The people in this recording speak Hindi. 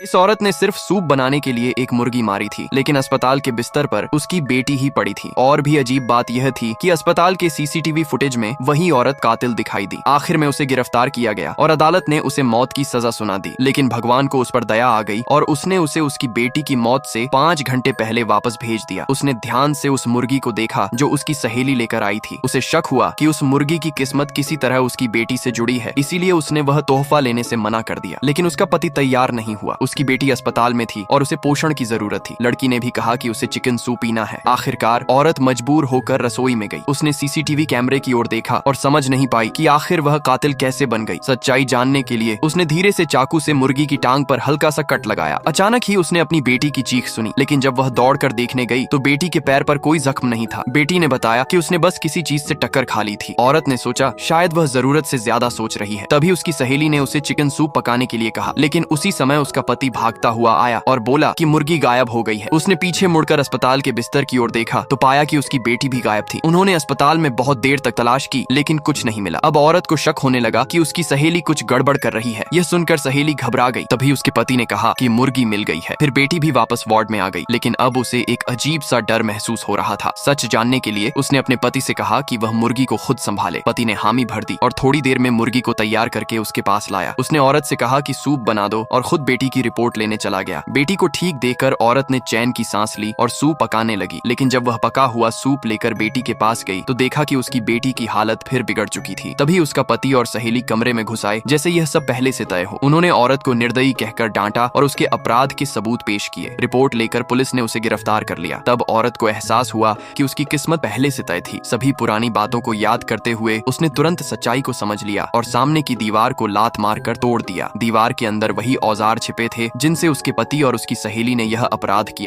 इस औरत ने सिर्फ सूप बनाने के लिए एक मुर्गी मारी थी, लेकिन अस्पताल के बिस्तर पर उसकी बेटी ही पड़ी थी। और भी अजीब बात यह थी कि अस्पताल के सीसीटीवी फुटेज में वही औरत कातिल दिखाई दी। आखिर में उसे गिरफ्तार किया गया और अदालत ने उसे मौत की सजा सुना दी। लेकिन भगवान को उस पर दया आ गई और उसने उसे उसकी बेटी की मौत से 5 घंटे पहले वापस भेज दिया। उसने ध्यान से उस मुर्गी को देखा जो उसकी सहेली लेकर आई थी। उसे शक हुआ कि उस मुर्गी की किस्मत किसी तरह उसकी बेटी से जुड़ी है, इसीलिए उसने वह तोहफा लेने से मना कर दिया। लेकिन उसका पति तैयार नहीं हुआ। उसकी बेटी अस्पताल में थी और उसे पोषण की जरूरत थी। लड़की ने भी कहा कि उसे चिकन सूप पीना है। आखिरकार औरत मजबूर होकर रसोई में गई। उसने सीसीटीवी कैमरे की ओर देखा और समझ नहीं पाई कि आखिर वह कातिल कैसे बन गई। सच्चाई जानने के लिए उसने धीरे से चाकू से मुर्गी की टांग पर हल्का सा कट लगाया। अचानक ही उसने अपनी बेटी की चीख सुनी, लेकिन जब वह दौड़कर देखने गई तो बेटी के पैर पर कोई जख्म नहीं था। बेटी ने बताया कि उसने बस किसी चीज से टक्कर खा ली थी। औरत ने सोचा शायद वह जरूरत से ज्यादा सोच रही है। तभी उसकी सहेली ने उसे चिकन सूप पकाने के लिए कहा, लेकिन उसी समय उसका पति भागता हुआ आया और बोला कि मुर्गी गायब हो गई है। उसने पीछे मुड़कर अस्पताल के बिस्तर की ओर देखा तो पाया कि उसकी बेटी भी गायब थी। उन्होंने अस्पताल में बहुत देर तक तलाश की, लेकिन कुछ नहीं मिला। अब औरत को शक होने लगा कि उसकी सहेली कुछ गड़बड़ कर रही है। यह सुनकर सहेली घबरा गई। तभी उसके पति ने कहा कि मुर्गी मिल गई है। फिर बेटी भी वापस वार्ड में आ गई, लेकिन अब उसे एक अजीब सा डर महसूस हो रहा था। सच जानने के लिए उसने अपने पति से कहा कि वह मुर्गी को खुद संभाले। पति ने हामी भर दी और थोड़ी देर में मुर्गी को तैयार करके उसके पास लाया। उसने औरत से कहा कि सूप बना दो और खुद बेटी की रिपोर्ट लेने चला गया। बेटी को ठीक देखकर औरत ने चैन की सांस ली और सूप पकाने लगी। लेकिन जब वह पका हुआ सूप लेकर बेटी के पास गई तो देखा कि उसकी बेटी की हालत फिर बिगड़ चुकी थी। तभी उसका पति और सहेली कमरे में घुस आए जैसे यह सब पहले से तय हो। उन्होंने औरत को निर्दयी कहकर डांटा और उसके अपराध के सबूत पेश किए। रिपोर्ट लेकर पुलिस ने उसे गिरफ्तार कर लिया। तब औरत को एहसास हुआ कि उसकी किस्मत पहले से तय थी। सभी पुरानी बातों को याद करते हुए उसने तुरंत सच्चाई को समझ लिया और सामने की दीवार को लात मारकर तोड़ दिया। दीवार के अंदर वही औजार छिपे थे जिनसे उसके पति और उसकी सहेली ने यह अपराध किया।